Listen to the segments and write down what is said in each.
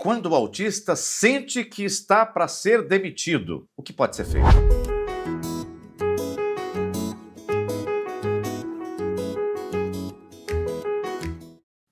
quando o autista sente que está para ser demitido, o que pode ser feito?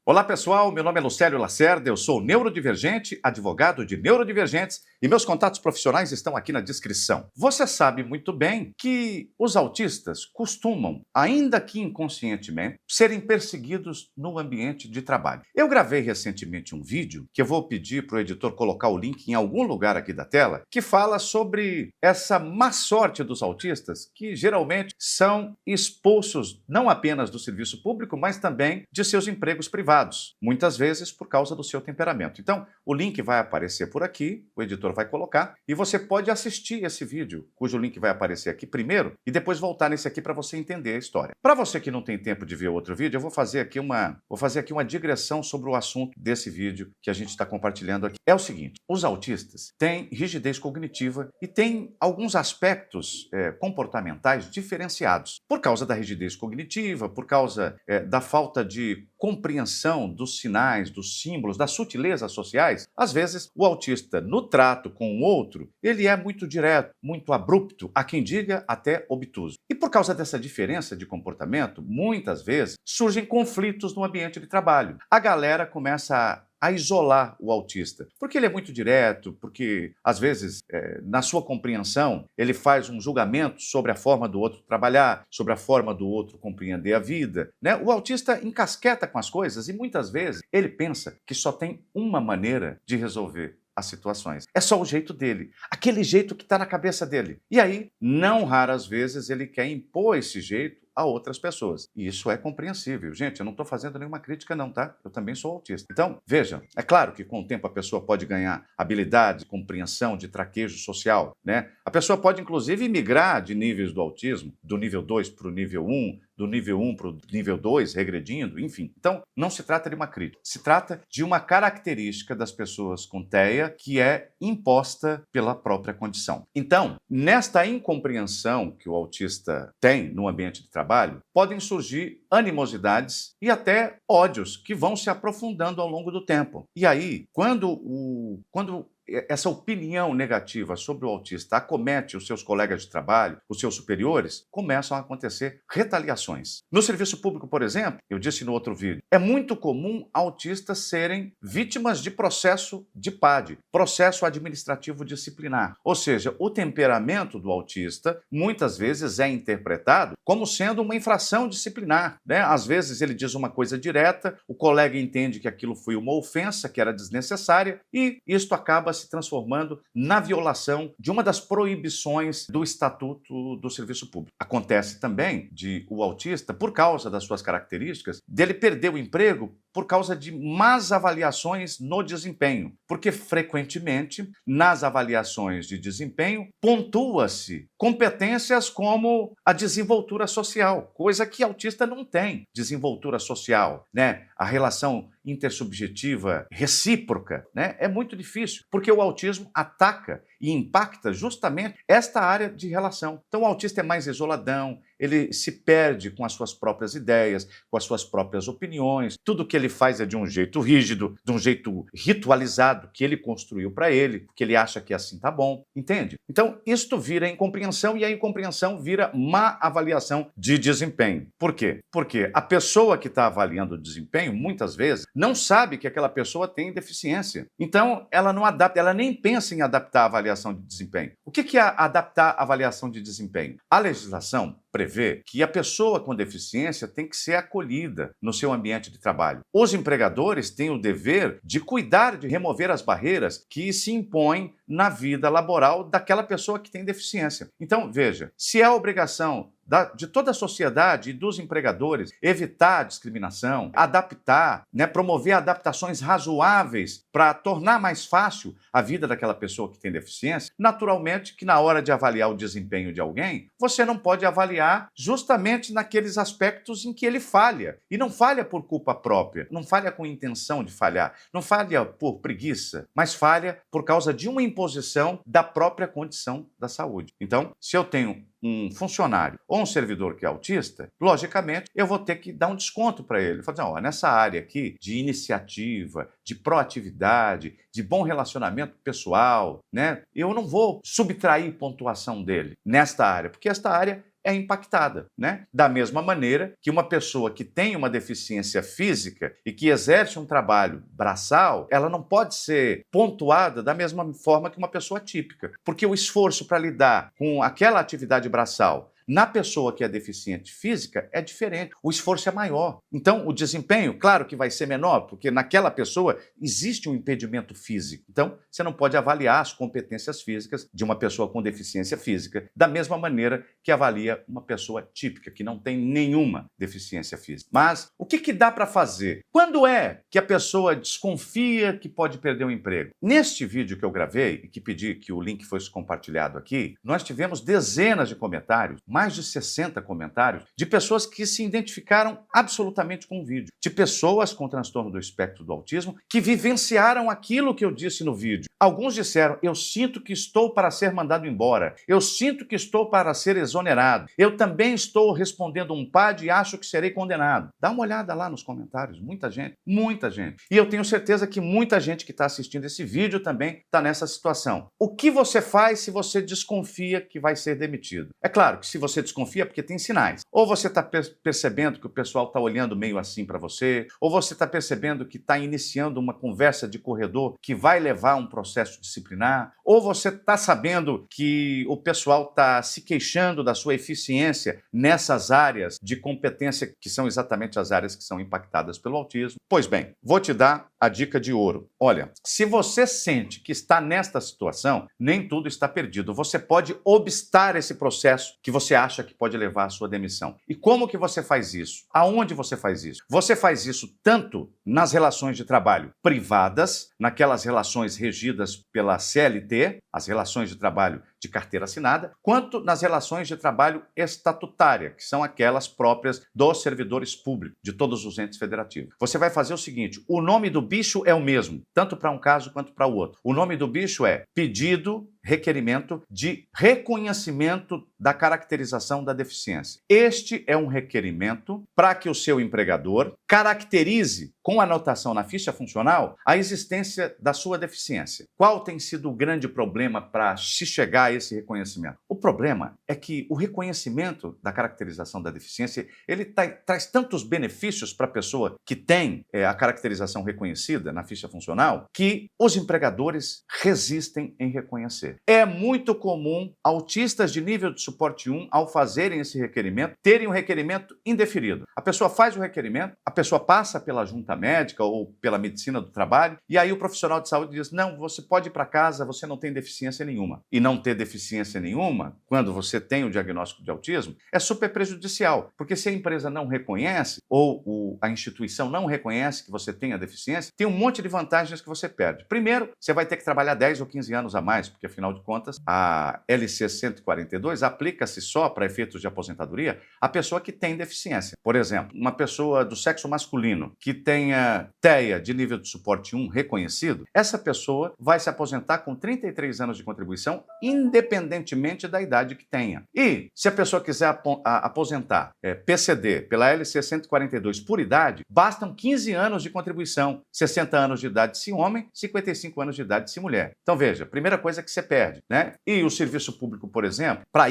Olá pessoal, meu nome é Lucélio Lacerda, eu sou neurodivergente, advogado de neurodivergentes e meus contatos profissionais estão aqui na descrição. Você sabe muito bem que os autistas costumam, ainda que inconscientemente, serem perseguidos no ambiente de trabalho. Eu gravei recentemente um vídeo que eu vou pedir para o editor colocar o link em algum lugar aqui da tela, que fala sobre essa má sorte dos autistas que geralmente são expulsos não apenas do serviço público, mas também de seus empregos privados. Muitas vezes por causa do seu temperamento. Então, o link vai aparecer por aqui, o editor vai colocar, e você pode assistir esse vídeo, cujo link vai aparecer aqui primeiro, e depois voltar nesse aqui para você entender a história. Para você que não tem tempo de ver outro vídeo, eu vou fazer aqui uma digressão sobre o assunto desse vídeo que a gente está compartilhando aqui. É o seguinte, os autistas têm rigidez cognitiva e têm alguns aspectos comportamentais diferenciados. Por causa da rigidez cognitiva, por causa da falta de compreensão dos sinais, dos símbolos, das sutilezas sociais, às vezes o autista, no trato com o outro, ele é muito direto, muito abrupto, há quem diga até obtuso. E por causa dessa diferença de comportamento, muitas vezes surgem conflitos no ambiente de trabalho. A galera começa a isolar o autista, porque ele é muito direto, porque, às vezes, na sua compreensão, ele faz um julgamento sobre a forma do outro trabalhar, sobre a forma do outro compreender a vida, né? O autista encasqueta com as coisas e, muitas vezes, ele pensa que só tem uma maneira de resolver as situações. É só o jeito dele, aquele jeito que está na cabeça dele. E aí, não raras vezes, ele quer impor esse jeito a outras pessoas. E isso é compreensível. Gente, eu não estou fazendo nenhuma crítica não, tá? Eu também sou autista. Então, veja, é claro que com o tempo a pessoa pode ganhar habilidade, compreensão, de traquejo social, né? A pessoa pode, inclusive, migrar de níveis do autismo, do nível 2 para o nível 1, do nível 1 para o nível 2, regredindo, enfim. Então, não se trata de uma crítica. Se trata de uma característica das pessoas com TEA que é imposta pela própria condição. Então, nesta incompreensão que o autista tem no ambiente de trabalho, podem surgir animosidades e até ódios que vão se aprofundando ao longo do tempo. E aí, quando essa opinião negativa sobre o autista acomete os seus colegas de trabalho, os seus superiores, começam a acontecer retaliações. No serviço público, por exemplo, eu disse no outro vídeo, é muito comum autistas serem vítimas de processo de PAD, processo administrativo disciplinar. Ou seja, o temperamento do autista muitas vezes é interpretado como sendo uma infração disciplinar, né? Às vezes ele diz uma coisa direta, o colega entende que aquilo foi uma ofensa, que era desnecessária, e isto acaba se transformando na violação de uma das proibições do Estatuto do Serviço Público. Acontece também de o autista, por causa das suas características, dele perder o emprego por causa de más avaliações no desempenho, porque frequentemente nas avaliações de desempenho pontua-se competências como a desenvoltura social, coisa que autista não tem, desenvoltura social, né? A relação intersubjetiva recíproca, né? É muito difícil, porque o autismo ataca e impacta justamente esta área de relação. Então o autista é mais isoladão, ele se perde com as suas próprias ideias, com as suas próprias opiniões, tudo que ele faz é de um jeito rígido, de um jeito ritualizado, que ele construiu para ele, porque ele acha que assim tá bom, entende? Então isto vira incompreensão e a incompreensão vira má avaliação de desempenho. Por quê? Porque a pessoa que está avaliando o desempenho, muitas vezes, não sabe que aquela pessoa tem deficiência. Então ela não adapta, ela nem pensa em adaptar a avaliação de desempenho. O que é adaptar a avaliação de desempenho? A legislação prevê que a pessoa com deficiência tem que ser acolhida no seu ambiente de trabalho. Os empregadores têm o dever de cuidar de remover as barreiras que se impõem na vida laboral daquela pessoa que tem deficiência. Então, veja, se é a obrigação de toda a sociedade e dos empregadores evitar a discriminação, adaptar, né, promover adaptações razoáveis para tornar mais fácil a vida daquela pessoa que tem deficiência, naturalmente que na hora de avaliar o desempenho de alguém, você não pode avaliar justamente naqueles aspectos em que ele falha. E não falha por culpa própria, não falha com intenção de falhar, não falha por preguiça, mas falha por causa de uma imposição da própria condição da saúde. Então, se eu tenho um funcionário ou um servidor que é autista, logicamente eu vou ter que dar um desconto para ele. Falar assim, ó, nessa área aqui de iniciativa, de proatividade, de bom relacionamento pessoal, né? Eu não vou subtrair pontuação dele nesta área, porque esta área é impactada, né? Da mesma maneira que uma pessoa que tem uma deficiência física e que exerce um trabalho braçal, ela não pode ser pontuada da mesma forma que uma pessoa típica, porque o esforço para lidar com aquela atividade braçal na pessoa que é deficiente física é diferente, o esforço é maior. Então, o desempenho, claro que vai ser menor, porque naquela pessoa existe um impedimento físico. Então, você não pode avaliar as competências físicas de uma pessoa com deficiência física da mesma maneira que avalia uma pessoa típica, que não tem nenhuma deficiência física. Mas o que dá para fazer? Quando é que a pessoa desconfia que pode perder o emprego? Neste vídeo que eu gravei, e que pedi que o link fosse compartilhado aqui, nós tivemos dezenas de comentários, mais de 60 comentários, de pessoas que se identificaram absolutamente com o vídeo, de pessoas com transtorno do espectro do autismo que vivenciaram aquilo que eu disse no vídeo. Alguns disseram, eu sinto que estou para ser mandado embora, eu sinto que estou para ser exonerado, eu também estou respondendo um PAD e acho que serei condenado. Dá uma olhada lá nos comentários, muita gente, muita gente. E eu tenho certeza que muita gente que está assistindo esse vídeo também está nessa situação. O que você faz se você desconfia que vai ser demitido? É claro que se você desconfia, porque tem sinais. Ou você está percebendo que o pessoal está olhando meio assim para você, ou você está percebendo que está iniciando uma conversa de corredor que vai levar a um processo disciplinar, ou você está sabendo que o pessoal está se queixando da sua eficiência nessas áreas de competência que são exatamente as áreas que são impactadas pelo autismo. Pois bem, vou te dar a dica de ouro. Olha, se você sente que está nesta situação, nem tudo está perdido. Você pode obstar esse processo que você acha que pode levar à sua demissão. E como que você faz isso? Aonde você faz isso? Você faz isso tanto nas relações de trabalho privadas, naquelas relações regidas pela CLT, as relações de trabalho de carteira assinada, quanto nas relações de trabalho estatutária, que são aquelas próprias dos servidores públicos, de todos os entes federativos. Você vai fazer o seguinte, o nome do bicho é o mesmo, tanto para um caso quanto para o outro. O nome do bicho é pedido, requerimento de reconhecimento da caracterização da deficiência. Este é um requerimento para que o seu empregador caracterize, com anotação na ficha funcional, a existência da sua deficiência. Qual tem sido o grande problema para se chegar a esse reconhecimento? O problema é que o reconhecimento da caracterização da deficiência, ele traz tantos benefícios para a pessoa que tem a caracterização reconhecida na ficha funcional, que os empregadores resistem em reconhecer. É muito comum autistas de nível de suporte 1, ao fazerem esse requerimento, terem um requerimento indeferido. A pessoa faz o requerimento, a pessoa passa pela junta médica ou pela medicina do trabalho, e aí o profissional de saúde diz, não, você pode ir para casa, você não tem deficiência nenhuma. E não ter deficiência nenhuma, quando você tem o diagnóstico de autismo, é super prejudicial, porque se a empresa não reconhece, ou a instituição não reconhece que você tem a deficiência, tem um monte de vantagens que você perde. Primeiro, você vai ter que trabalhar 10 ou 15 anos a mais, porque afinal de contas, a LC 142 aplica-se só para efeitos de aposentadoria a pessoa que tem deficiência. Por exemplo, uma pessoa do sexo masculino que tenha TEA de nível de suporte 1 reconhecido, essa pessoa vai se aposentar com 33 anos de contribuição, independentemente da idade que tenha. E se a pessoa quiser aposentar PCD pela LC 142 por idade, bastam 15 anos de contribuição, 60 anos de idade se homem, 55 anos de idade se mulher. Então veja, primeira coisa que você perde, né? E o serviço público, por exemplo, para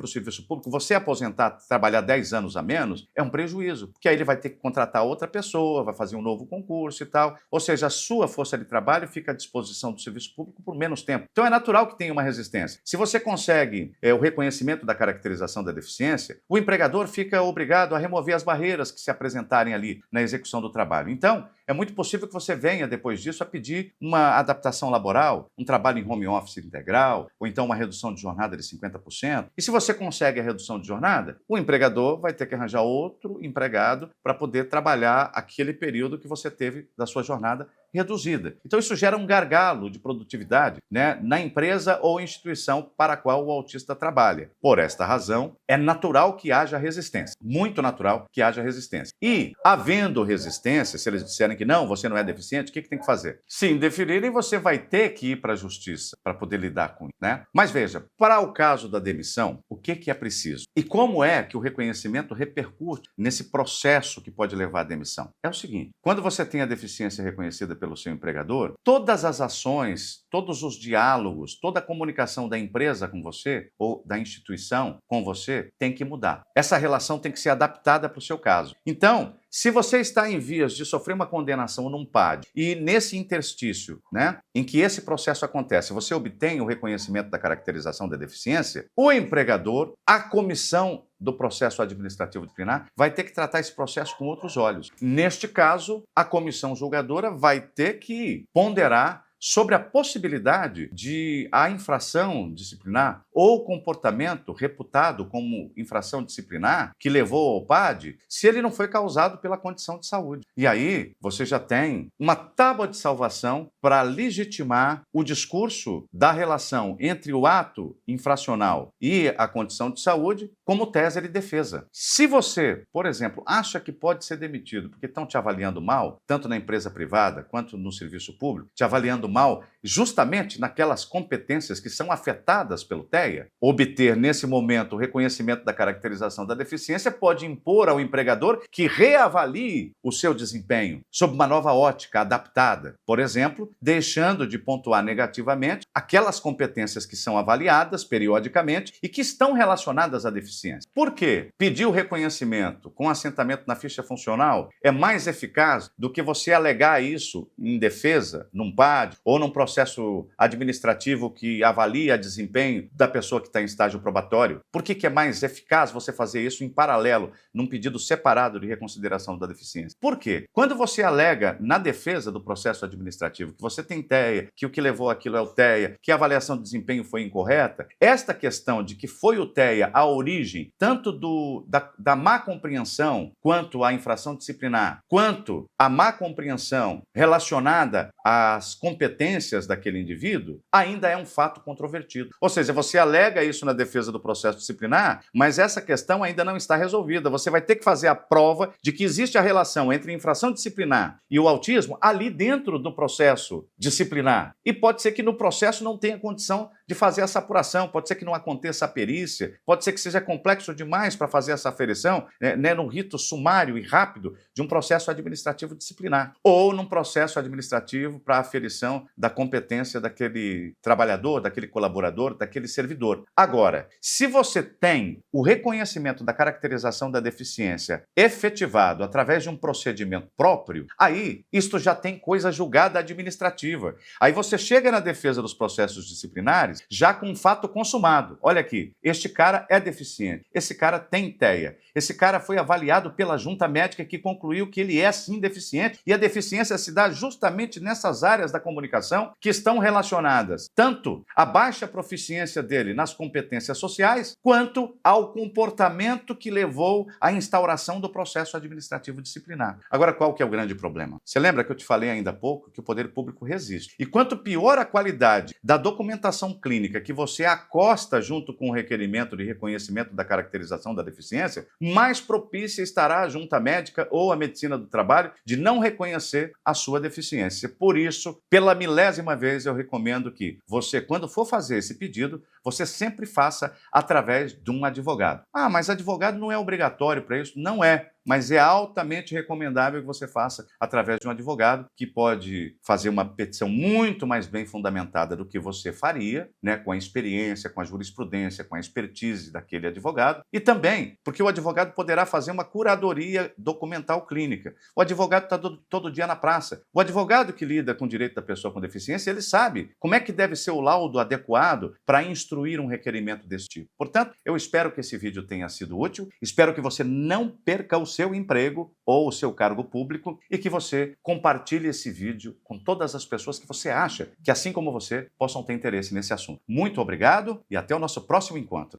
o serviço público, você aposentar, trabalhar 10 anos a menos, é um prejuízo, porque aí ele vai ter que contratar outra pessoa, vai fazer um novo concurso e tal. Ou seja, a sua força de trabalho fica à disposição do serviço público por menos tempo. Então é natural que tenha uma resistência. Se você consegue o reconhecimento da caracterização da deficiência, o empregador fica obrigado a remover as barreiras que se apresentarem ali na execução do trabalho. Então, é muito possível que você venha, depois disso, a pedir uma adaptação laboral, um trabalho em home office integral, ou então uma redução de jornada de 50%. E se você consegue a redução de jornada, o empregador vai ter que arranjar outro empregado para poder trabalhar aquele período que você teve da sua jornada reduzida. Então isso gera um gargalo de produtividade, né, na empresa ou instituição para a qual o autista trabalha. Por esta razão, é natural que haja resistência, muito natural que haja resistência. E, havendo resistência, se eles disserem que não, você não é deficiente, o que tem que fazer? Se indeferirem, você vai ter que ir para a justiça para poder lidar com isso, né? Mas veja, para o caso da demissão, o que é preciso? E como é que o reconhecimento repercute nesse processo que pode levar à demissão? É o seguinte, quando você tem a deficiência reconhecida pelo seu empregador, todas as ações, todos os diálogos, toda a comunicação da empresa com você ou da instituição com você tem que mudar. Essa relação tem que ser adaptada para o seu caso. Então, se você está em vias de sofrer uma condenação num PAD e nesse interstício, né, em que esse processo acontece, você obtém o reconhecimento da caracterização da deficiência, o empregador, a comissão do processo administrativo disciplinar, vai ter que tratar esse processo com outros olhos. Neste caso, a comissão julgadora vai ter que ponderar sobre a possibilidade de a infração disciplinar ou comportamento reputado como infração disciplinar que levou ao PAD, se ele não foi causado pela condição de saúde. E aí você já tem uma tábua de salvação para legitimar o discurso da relação entre o ato infracional e a condição de saúde como tese de defesa. Se você, por exemplo, acha que pode ser demitido porque estão te avaliando mal, tanto na empresa privada quanto no serviço público, te avaliando mal justamente naquelas competências que são afetadas pelo TEA, obter nesse momento o reconhecimento da caracterização da deficiência pode impor ao empregador que reavalie o seu desempenho sob uma nova ótica adaptada. Por exemplo, deixando de pontuar negativamente aquelas competências que são avaliadas periodicamente e que estão relacionadas à deficiência. Por quê? Pedir o reconhecimento com assentamento na ficha funcional é mais eficaz do que você alegar isso em defesa, num PAD ou num processo administrativo que avalia desempenho da pessoa que está em estágio probatório. Por que é mais eficaz você fazer isso em paralelo, num pedido separado de reconsideração da deficiência? Por quê? Quando você alega na defesa do processo administrativo que você tem TEA, que o que levou aquilo é o TEA, que a avaliação de desempenho foi incorreta, esta questão de que foi o TEA a origem tanto da má compreensão quanto à infração disciplinar, quanto a má compreensão relacionada às competências daquele indivíduo, ainda é um fato controvertido. Ou seja, você alega isso na defesa do processo disciplinar, mas essa questão ainda não está resolvida. Você vai ter que fazer a prova de que existe a relação entre a infração disciplinar e o autismo ali dentro do processo disciplinar. E pode ser que no processo não tenha condição de fazer essa apuração, pode ser que não aconteça a perícia, pode ser que seja complexo demais para fazer essa aferição, né, no rito sumário e rápido de um processo administrativo disciplinar, ou num processo administrativo para aferição da competência daquele trabalhador, daquele colaborador, daquele servidor. Agora, se você tem o reconhecimento da caracterização da deficiência efetivado através de um procedimento próprio, aí isto já tem coisa julgada administrativa. Aí você chega na defesa dos processos disciplinares já com um fato consumado. Olha aqui, este cara é deficiente, esse cara tem TEA, esse cara foi avaliado pela junta médica que concluiu que ele é sim deficiente e a deficiência se dá justamente nessas áreas da comunicação que estão relacionadas tanto à baixa proficiência dele nas competências sociais quanto ao comportamento que levou à instauração do processo administrativo disciplinar. Agora, qual que é o grande problema? Você lembra que eu te falei ainda há pouco que o poder público resiste. E quanto pior a qualidade da documentação clínica que você acosta junto com o requerimento de reconhecimento da caracterização da deficiência, mais propícia estará a junta médica ou a medicina do trabalho de não reconhecer a sua deficiência. Por isso, pela milésima vez, eu recomendo que você, quando for fazer esse pedido, você sempre faça através de um advogado. Ah, mas advogado não é obrigatório para isso? Não é. Mas é altamente recomendável que você faça através de um advogado que pode fazer uma petição muito mais bem fundamentada do que você faria, né, com a experiência, com a jurisprudência, com a expertise daquele advogado. E também porque o advogado poderá fazer uma curadoria documental clínica. O advogado está todo dia na praça. O advogado que lida com o direito da pessoa com deficiência, ele sabe como é que deve ser o laudo adequado para instruir um requerimento desse tipo. Portanto, eu espero que esse vídeo tenha sido útil, espero que você não perca o seu emprego ou o seu cargo público e que você compartilhe esse vídeo com todas as pessoas que você acha que, assim como você, possam ter interesse nesse assunto. Muito obrigado e até o nosso próximo encontro.